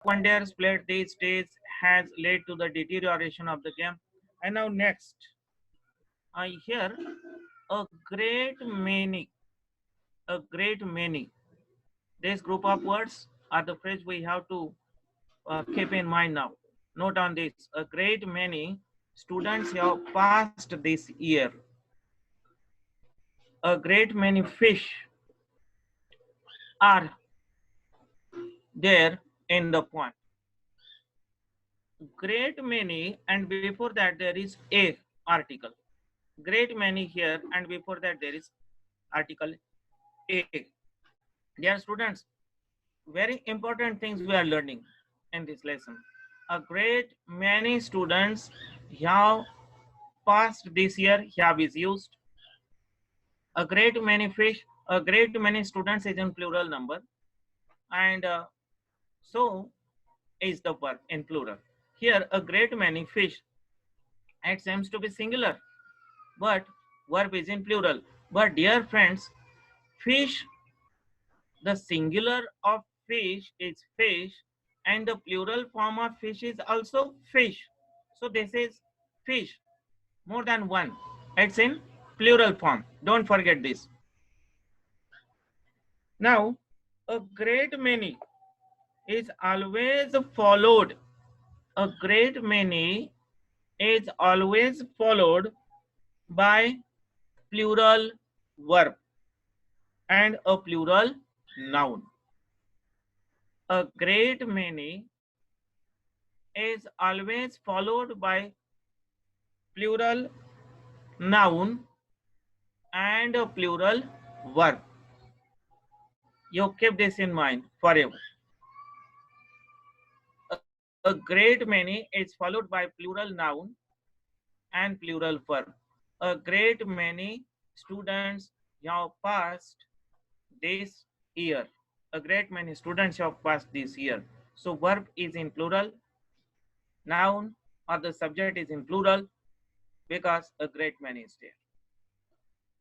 wonders played these days has led to the deterioration of the game. And now next, I hear a great many. This group of words are the phrase we have to keep in mind now. Note on this: a great many students have passed this year. A great many fish are there in the pond. Great many, and before that there is a article. Great many here, and before that there is article a. Dear students, very important things we are learning in this lesson. A great many students have passed this year have is used. A great many fish, a great many students is in plural number, and so is the verb in plural. Here, a great many fish, it seems to be singular, but verb is in plural. But dear friends, fish, the singular of fish is fish, and the plural form of fish is also fish. So this is fish, more than one. It's in plural form. Don't forget this. Now, a great many is always followed. A great many is always followed by plural verb and a plural noun. A great many is always followed by plural noun and a plural verb. You keep this in mind forever. A great many is followed by plural noun and plural verb. A great many students have passed this year. A great many students have passed this year. So verb is in plural, noun or the subject is in plural because a great many is there.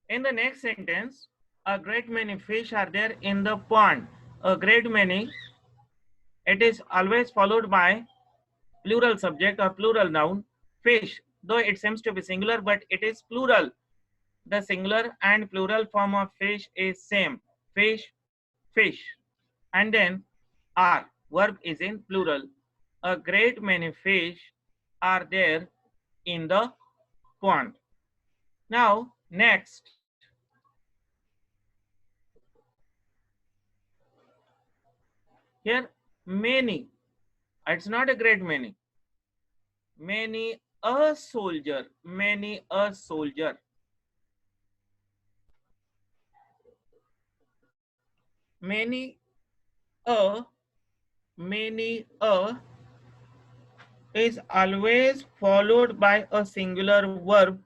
In the next sentence, a great many fish are there in the pond. A great many, it is always followed by plural subject or plural noun, fish. Though it seems to be singular, but it is plural. The singular and plural form of fish is same. Fish, fish. And then are, verb is in plural. A great many fish are there in the pond. Now, next, here many. It's not a great many. Many a soldier. Many a soldier. Many a. Many a is always followed by a singular verb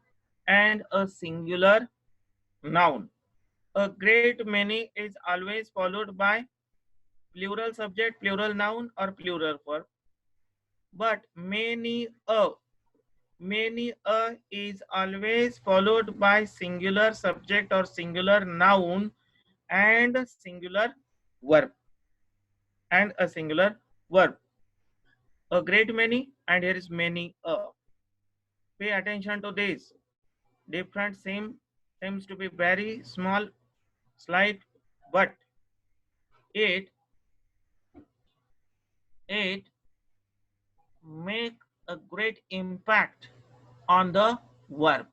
and a singular noun. A great many is always followed by plural subject, plural noun, or plural verb. But many a is always followed by singular subject or singular noun and a singular verb and a singular verb. A great many, and here is many a. Pay attention to this. Different seems to be very small, slight, but it it make a great impact on the verb.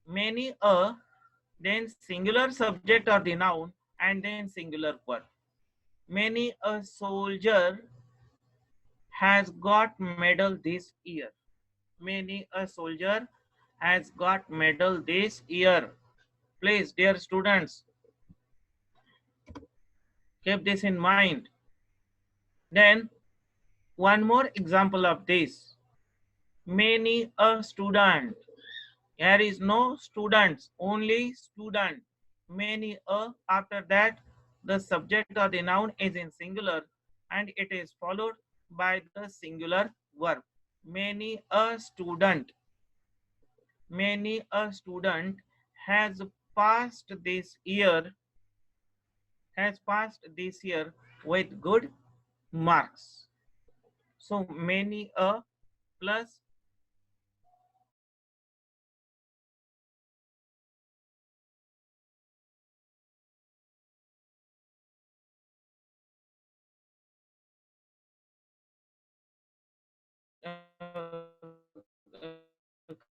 Many a, then singular subject or the noun, and then singular verb. Many a soldier has got medal this year. Many a soldier has got medal this year. Please, dear students, keep this in mind. Then one more example of this. Many a student. Here is no students, only student. Many a, after that the subject or the noun is in singular and it is followed by the singular verb. Many a student. Many a student has passed this year with good marks. So many a plus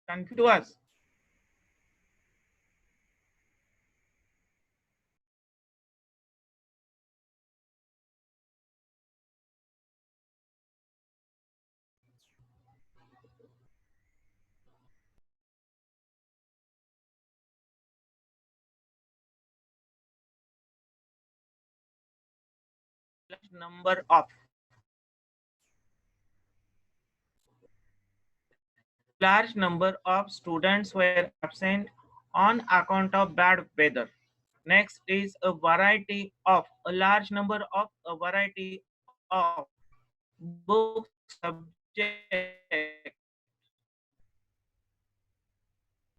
confused to us. Number of large number of students were absent on account of bad weather. Next is a variety of a large number of a variety of books subject.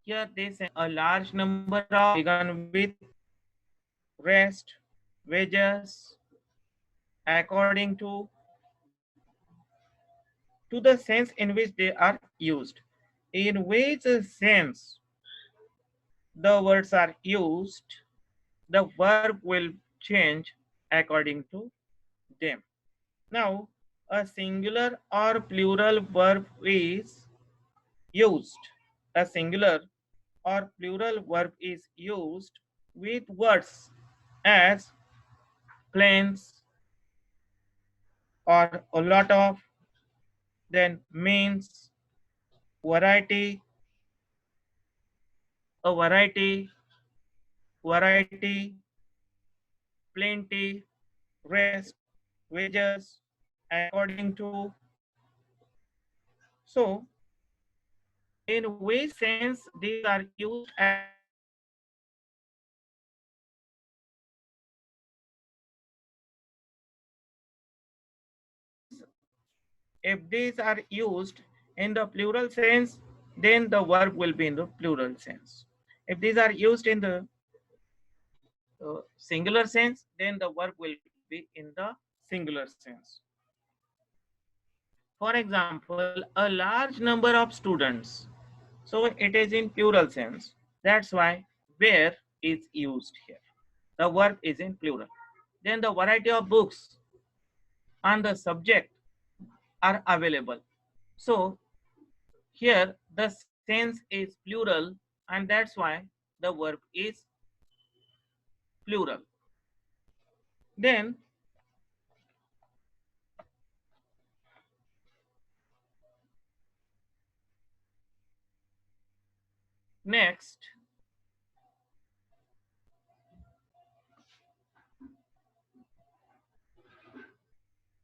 Here they say a large number of begun with rest wages according to the sense in which they are used. In which sense the words are used, the verb will change according to them. Now, a singular or plural verb is used. A singular or plural verb is used with words as planes or a lot of, then means, variety, a variety, plenty, rest, wages, according to. So, in which sense these are used according to them? If these are used in the plural sense, then the verb will be in the plural sense. If these are used in the singular sense, then the verb will be in the singular sense. For example, a large number of students. So it is in plural sense. That's why where is used here. The verb is in plural. Then the variety of books and the subject are available. So here the sense is plural, and that's why the verb is plural. Then next,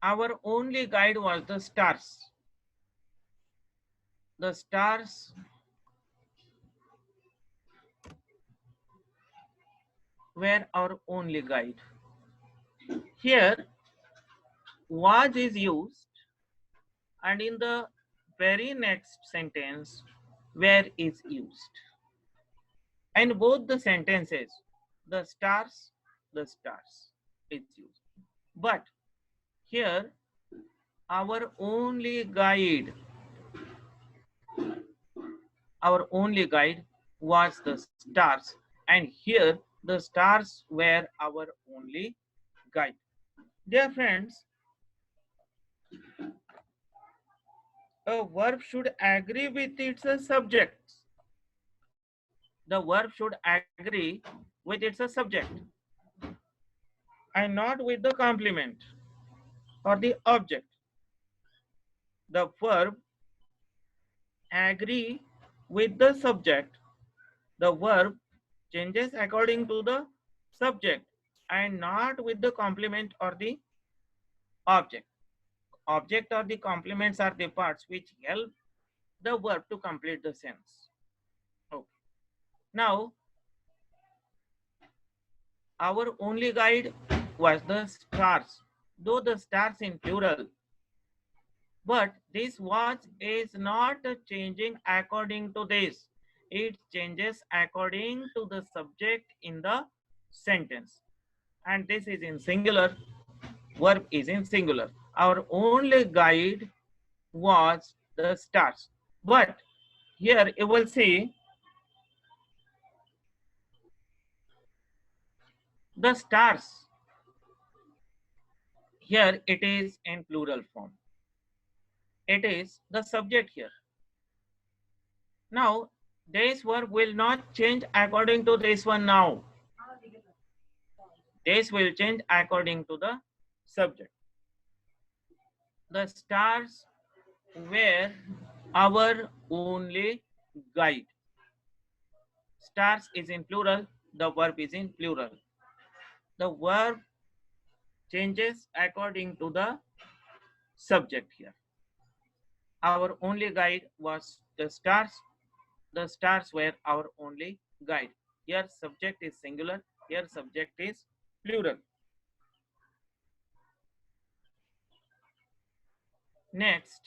our only guide was the stars. The stars were our only guide. Here, was is used, and in the very next sentence, where is used. And both the sentences, the stars is used. But here, our only guide, was the stars, and here the stars were our only guide. Dear friends, a verb should agree with its subject. The verb should agree with its subject and not with the complement or the object. The verb agree with the subject. The verb changes according to the subject and not with the complement or the object. Object or the complements are the parts which help the verb to complete the sentence. Okay. Now, our only guide was the stars, though the stars in plural. But this watch is not changing according to this. It changes according to the subject in the sentence. And this is in singular, verb is in singular. Our only guide was the stars. But here you will see the stars. Here it is in plural form. It is the subject here. Now, this verb will not change according to this one now. This will change according to the subject. The stars were our only guide. Stars is in plural, the verb is in plural. The verb changes according to the subject here. Our only guide was the stars. The stars were our only guide. Here subject is singular, here subject is plural. Next,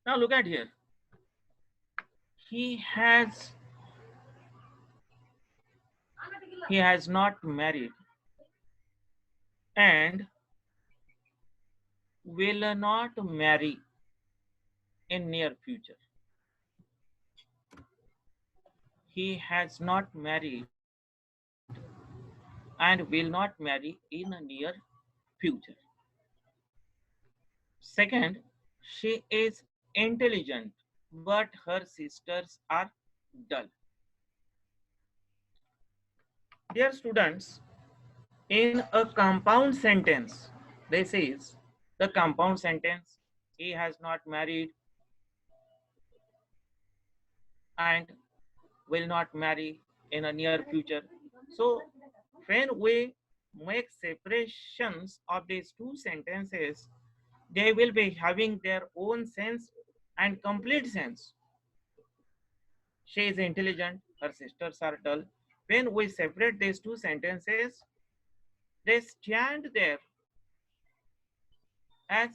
now look at here. He has not married and will not marry in near future. He has not married and will not marry in a near future. Second, she is intelligent, but her sisters are dull. Dear students, in a compound sentence, this is the compound sentence. He has not married and will not marry in a near future. So when we make separations of these two sentences, they will be having their own sense and complete sense. She is intelligent, her sisters are dull. When we separate these two sentences, they stand there as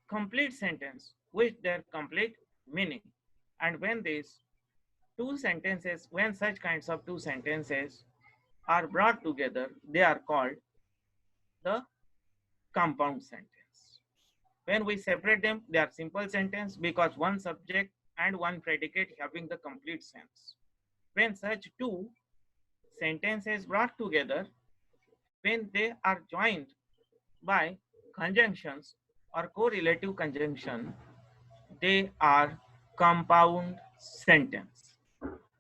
complete sentence with their complete meaning. And when these two sentences, when such kinds of two sentences are brought together, they are called the compound sentence. When we separate them, they are simple sentence because one subject and one predicate having the complete sense. When such two sentences brought together, when they are joined by conjunctions or correlative conjunction, they are compound sentence.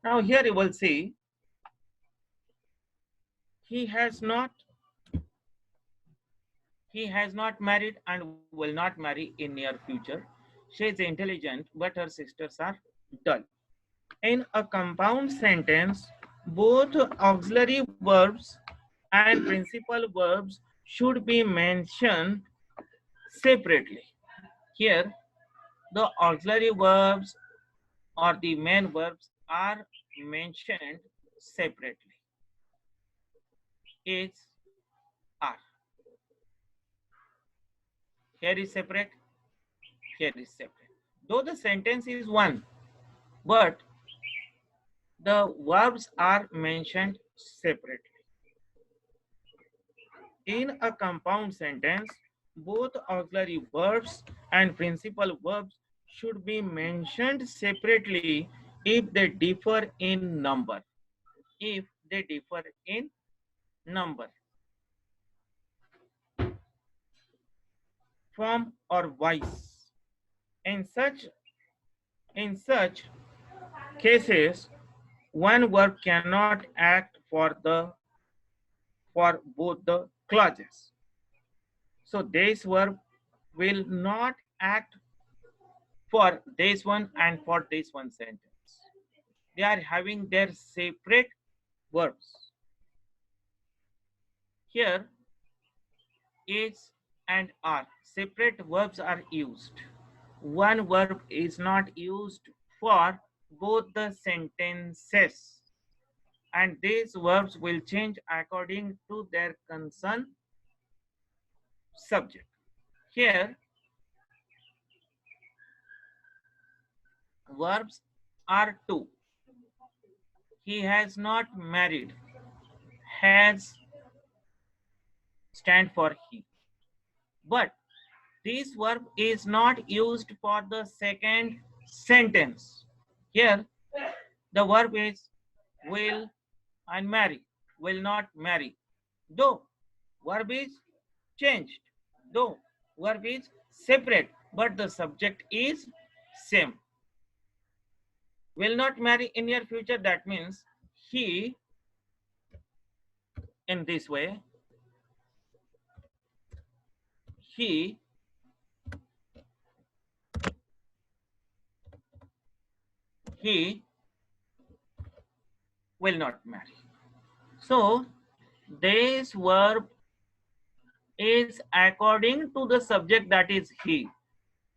Now here you will see he has not married and will not marry in near future. She is intelligent, but her sisters are dull. In a compound sentence, both auxiliary verbs and principal verbs should be mentioned separately. Here, the auxiliary verbs or the main verbs are mentioned separately. Is, are. Here is separate, here is separate. Though the sentence is one, but the verbs are mentioned separately. In a compound sentence, both auxiliary verbs and principal verbs should be mentioned separately if they differ in number. If they differ in number, form or voice. In such cases, one verb cannot act for both the clauses. So this verb will not act for this one and for this one sentence. They are having their separate verbs. Here, is and are separate verbs are used. One verb is not used for both the sentences, and these verbs will change according to their concern subject. Here, verbs are two. He has not married. Has stand for he. But this verb is not used for the second sentence. Here, the verb is will and marry, will not marry. Though verb is changed, though verb is separate, but the subject is same. Will not marry in near future, that means he, in this way, he he will not marry. So this verb is according to the subject, that is he.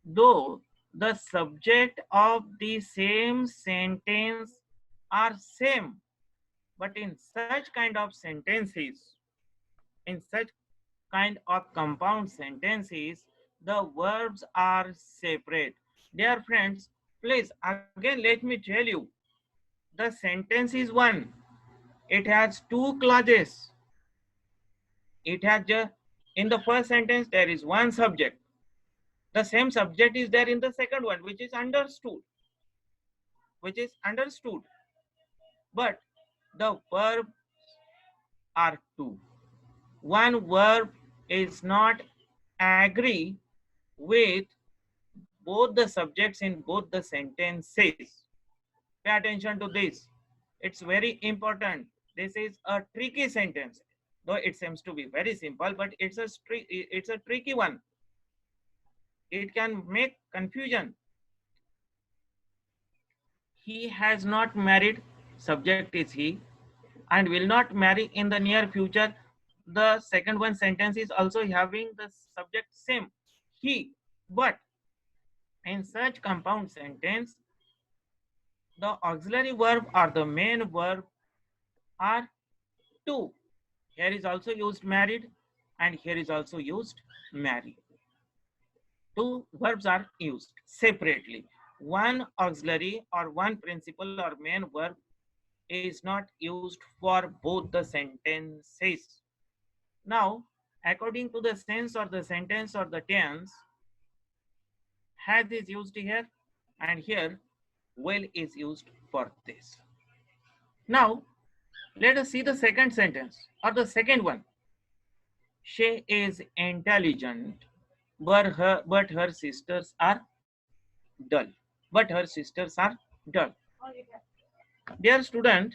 Though the subject of the same sentence are same, but in such kind of sentences, in such kind of compound sentences, the verbs are separate. Dear friends, please again let me tell you, the sentence is one. It has two clauses. It has in the first sentence there is one subject. The same subject is there in the second one, which is understood. Which is understood. But the verb are two. One verb is not agree with both the subjects in both the sentences. Pay attention to this. It's very important. This is a tricky sentence. Though it seems to be very simple, but it's a tricky one. It can make confusion. He has not married, subject is he, and will not marry in the near future. The second one sentence is also having the subject same, he. But in such compound sentence, the auxiliary verb or the main verb are two. Here is also used married and here is also used marry. Two verbs are used separately. One auxiliary or one principal or main verb is not used for both the sentences. Now, according to the sense or the sentence or the tense, has is used here and here will is used for this. Now, let us see the second sentence or the second one. She is intelligent, but her sisters are dull. But her sisters are dull. Dear student,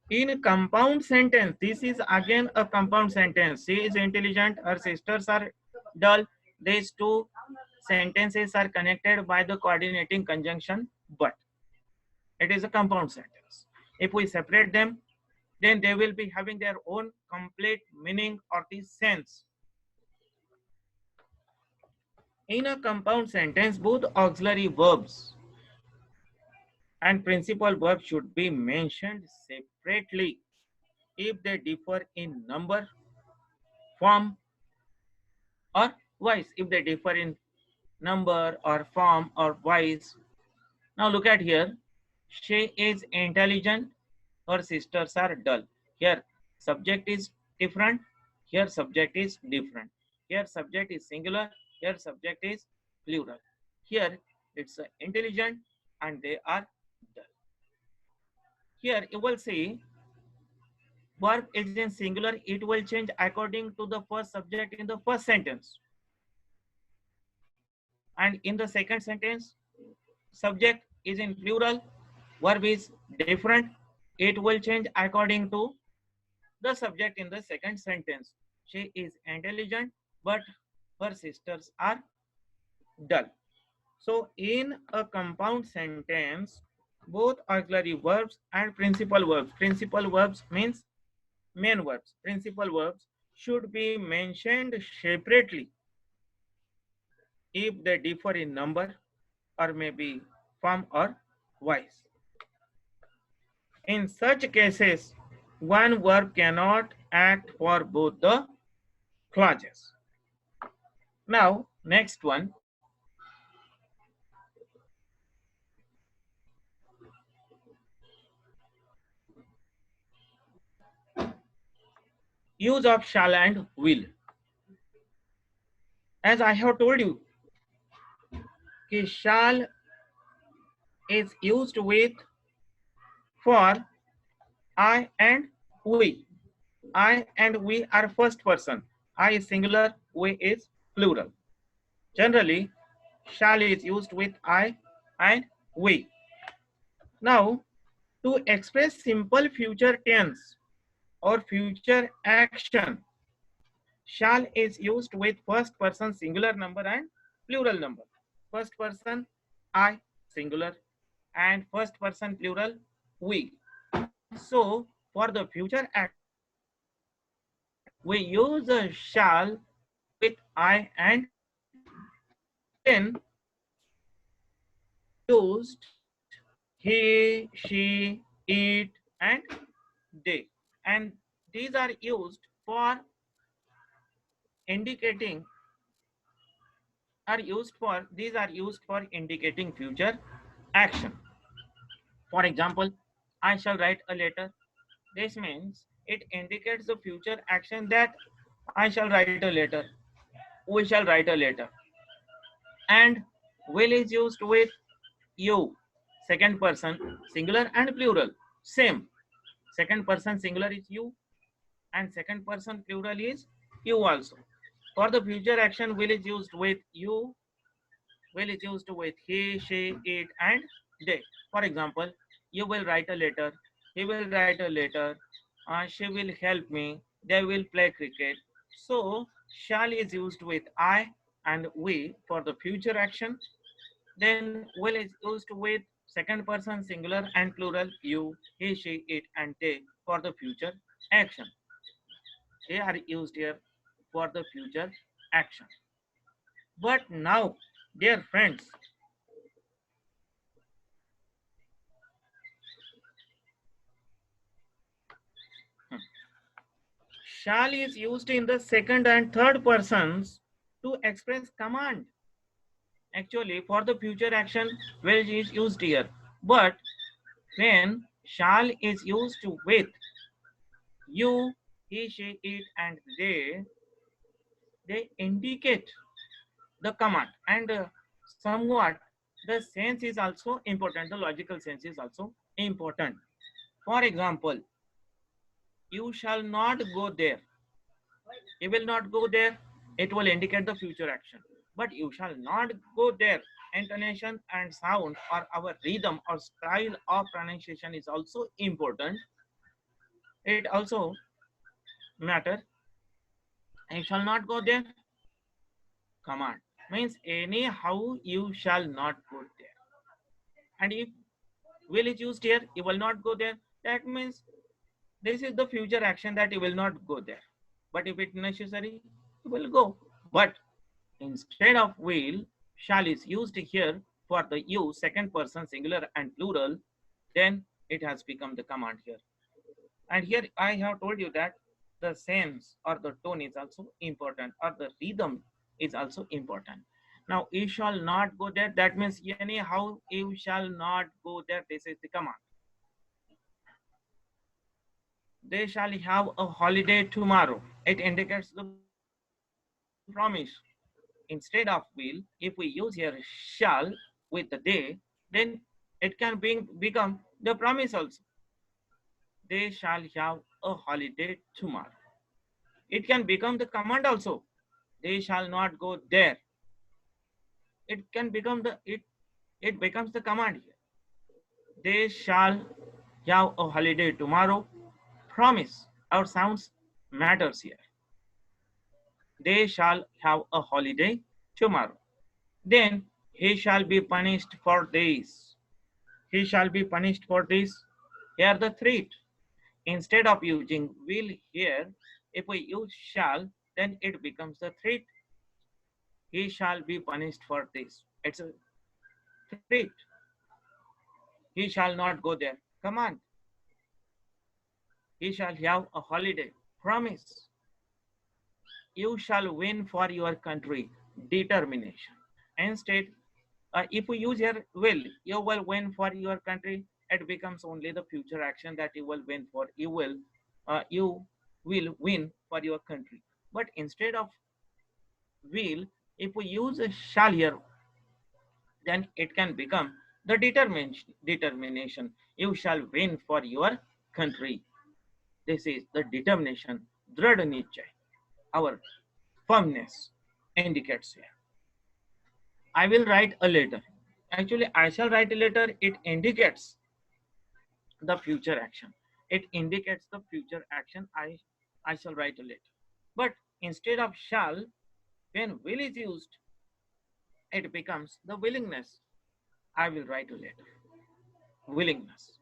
in compound sentence, this is again a compound sentence. She is intelligent, her sisters are dull. These two sentences are connected by the coordinating conjunction but. It is a compound sentence. If we separate them, then they will be having their own complete meaning or the sense. In a compound sentence, both auxiliary verbs and principal verbs should be mentioned separately if they differ in number, form, or voice. If they differ in number or form or voice. Now look at here. She is intelligent, her sisters are dull. Here subject is different, here subject is different. Here subject is singular, here subject is plural. Here it's intelligent and they are dull. Here you will see verb is in singular, it will change according to the first subject in the first sentence. And in the second sentence, subject is in plural, verb is different, it will change according to the subject in the second sentence. She is intelligent, but her sisters are dull. So in a compound sentence, both auxiliary verbs and principal verbs means main verbs, principal verbs should be mentioned separately if they differ in number or maybe form or voice. In such cases, one verb cannot act for both the clauses. Now, next one. Use of shall and will. As I have told you, कि shall is used with for I and we. I and we are first person. I is singular, we is plural. Generally, shall is used with I and we. Now, to express simple future tense or future action, shall is used with first person singular number and plural number. First person I singular and first person plural we. So for the future action, we use a shall with I and we. Then used he, she, it, and they. And these are used for indicating these are used for indicating future action. For example, I shall write a letter. This means it indicates the future action that I shall write a letter. We shall write a letter. And will is used with you. Second person singular and plural. Same. Second person singular is you and second person plural is you also. For the future action, will is used with you, will is used with he, she, it, and they. For example, you will write a letter, he will write a letter, she will help me, they will play cricket. So, shall is used with I and we for the future action. Then, will is used with second person singular and plural you, he, she, it, and they for the future action. They are used here for the future action. But now, dear friends, shall is used in the second and third persons to express command. Actually, for the future action, will is used here. But when shall is used with you, he, she, it, and they indicate the command. And somewhat the sense is also important. The logical sense is also important. For example, you shall not go there. You will not go there. It will indicate the future action. But you shall not go there. Intonation and sound or our rhythm or style of pronunciation is also important. It also matter. You shall not go there. Command means anyhow you shall not go there. And if will is used here, you will not go there. That means this is the future action that you will not go there. But if it's necessary, you will go. But instead of will, shall is used here for the you, second person, singular and plural, then it has become the command here. And here I have told you that the sense or the tone is also important or the rhythm is also important. Now, you shall not go there. That means anyhow, you shall not go there. This is the command. They shall have a holiday tomorrow. It indicates the promise. Instead of will, if we use here shall with the they, then it can become the promise also. They shall have a holiday tomorrow. It can become the command also. They shall not go there. It can become it becomes the command here. They shall have a holiday tomorrow. Promise or sounds matters here. They shall have a holiday tomorrow. Then he shall be punished for this. He shall be punished for this. Here the threat. Instead of using will here, if we use shall, then it becomes the threat. He shall be punished for this. It's a threat. He shall not go there. Command. He shall have a holiday. Promise. You shall win for your country. determination. Instead, if we use here will, you will win for your country, it becomes only the future action that you will win for. You will win for your country. But instead of will, if we use a shall here, then it can become the determination. You shall win for your country. This is the determination, dृढ़ निश्चय, our firmness indicates here. I will write a letter. Actually, I shall write a letter. It indicates the future action. It indicates the future action. I shall write a letter. But instead of shall, when will is used, it becomes the willingness. I will write a letter. Willingness.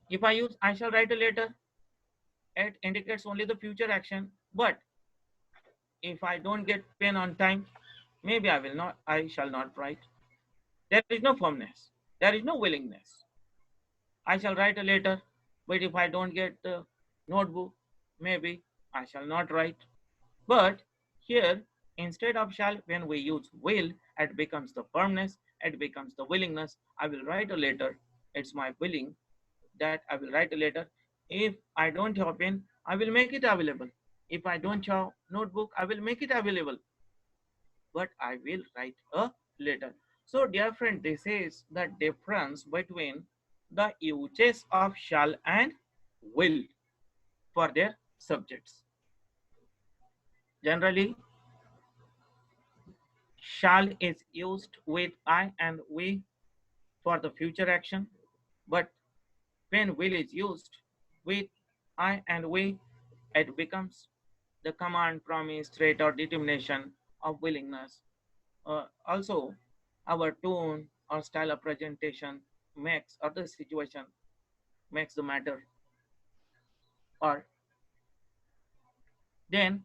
If I use I shall write a letter, it indicates only the future action. But if I don't get pen on time, maybe I shall not write. There is no firmness. There is no willingness. I shall write a letter, but if I don't get the notebook, maybe I shall not write. But here, instead of shall, when we use will, it becomes the firmness, it becomes the willingness. I will write a letter. It's my willing that I will write a letter. If I don't have pen, I will make it available. If I don't have notebook, I will make it available. But I will write a letter. So, dear friend, this is the difference between the uses of shall and will for their subjects. Generally, shall is used with I and we for the future action, but when will is used with I and we, it becomes the command, promise, threat, or determination of willingness. Also, our tone or style of presentation makes other situation makes the matter. Or then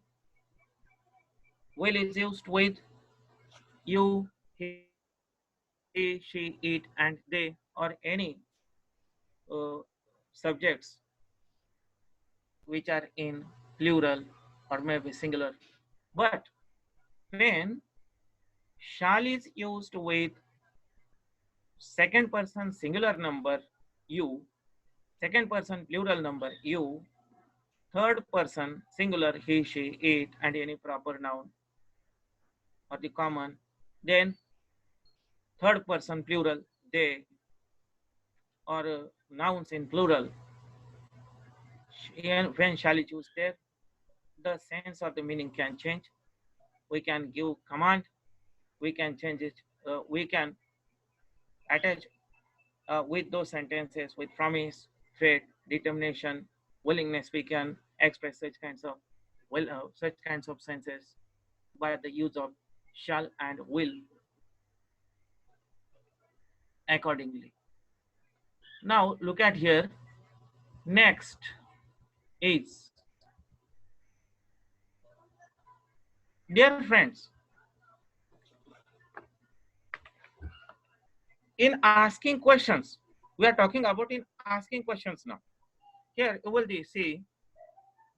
will is used with you, he, she, it, and they, or any uh, subjects which are in plural or maybe singular. But when shall is used with second person singular number you, second person plural number you, third person singular he, she, it, and any proper noun or the common, then third person plural they, or nouns in plural, when shall is used there, the sense or the meaning can change. We can give command, we can change it, we can attach with those sentences with promise, threat, determination, willingness. We can express such kinds of senses by the use of shall and will accordingly. Now look at here. Next is, dear friends, in asking questions, we are talking about in asking questions now. Here you will see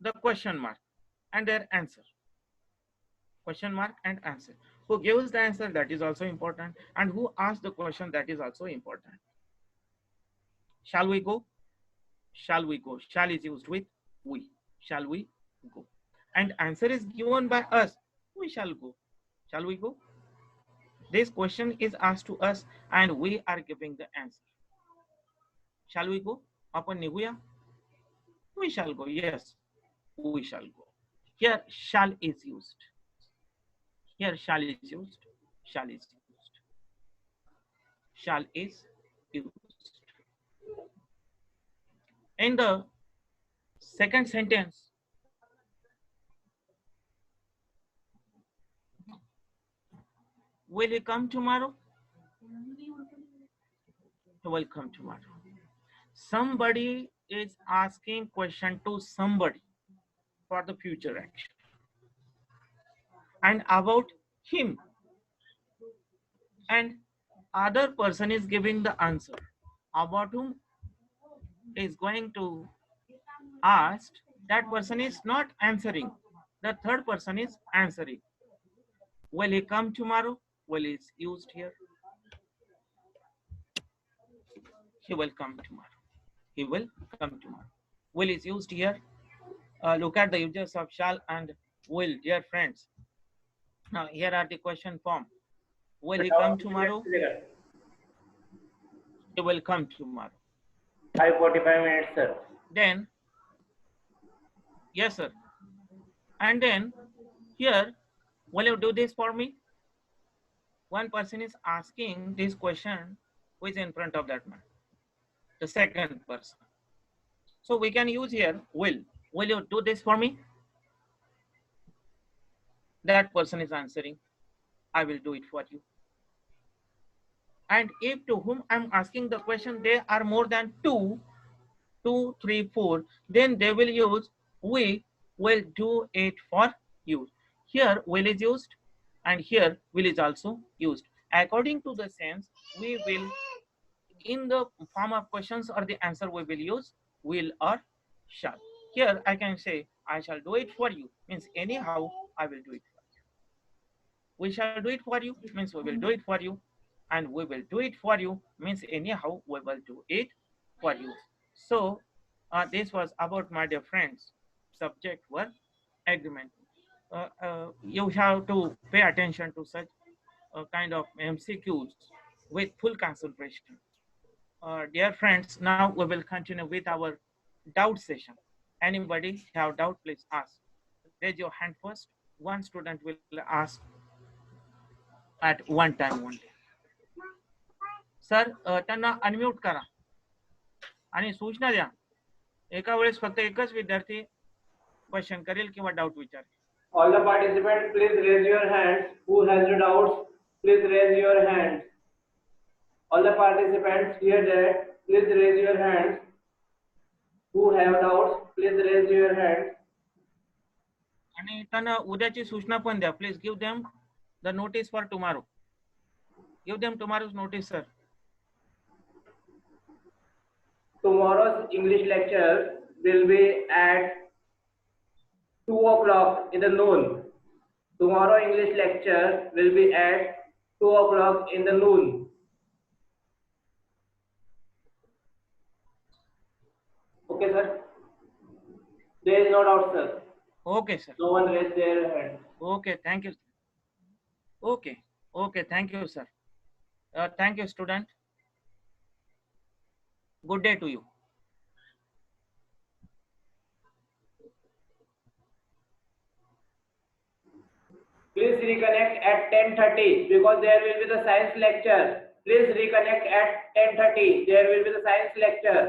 the question mark and their answer. Question mark and answer. Who gives the answer, that is also important, and who asked the question, that is also important. Shall we go? Shall we go? Shall is used with we. Shall we go? And answer is given by us. We shall go. Shall we go? This question is asked to us and we are giving the answer. Shall we go? Upon Niguya? We shall go. Yes, we shall go. Here, shall is used. Here, shall is used. Shall is used. Shall is used. In the second sentence, will he come tomorrow? He will come tomorrow. Somebody is asking question to somebody for the future action and about him, and other person is giving the answer about whom is going to ask. That person is not answering, the third person is answering. Will he come tomorrow? Will is used here. He will come tomorrow. He will come tomorrow. Will is used here. Look at the uses of shall and will, dear friends. Now here are the question form. Will he come tomorrow? He will come tomorrow. 5:45 minutes, sir. Then, yes, sir. And then here, will you do this for me? One person is asking this question who is in front of that man, the second person. So we can use here will. Will you do this for me? That person is answering, I will do it for you. And if to whom I'm asking the question, they are more than 2, 3, 4, then they will use we will do it for you. Here will is used and here will is also used. According to the sense, we will, in the form of questions or the answer, we will use will or shall. Here I can say I shall do it for you, means anyhow I will do it for you. We shall do it for you means we will do it for you, and we will do it for you means anyhow we will do it for you. So this was about, my dear friends, subject verb agreement. You have to pay attention to such kind of MCQs with full concentration. Dear friends, now we will continue with our doubt session. Anybody have doubt, please ask. Raise your hand first. One student will ask at one time only. Sir त्यांना unmute करा आणि सूचना द्या. एका वेळेस फक्त एकच विद्यार्थी क्वेश्चन करेल किंवा डाऊट विचारेल. All the participants, please raise your hands. Who has the doubts? Please raise your hands. All the participants, hear that. Please raise your hands. Who have doubts? Please raise your hands. आणि त्यांना उद्याची सूचना पण द्या. Please give them the notice for tomorrow. Give them tomorrow's notice, sir. Tomorrow's English lecture will be at 2 o'clock in the noon. Tomorrow English lecture will be at 2 o'clock in the noon. Okay, sir. There is no doubt, sir. Okay, sir. No one raised their hand. Okay, thank you. Okay, thank you, sir. Thank you, student. Good day to you. Please reconnect at 10:30 because there will be the science lecture. Please reconnect at 10:30. There will be the science lecture.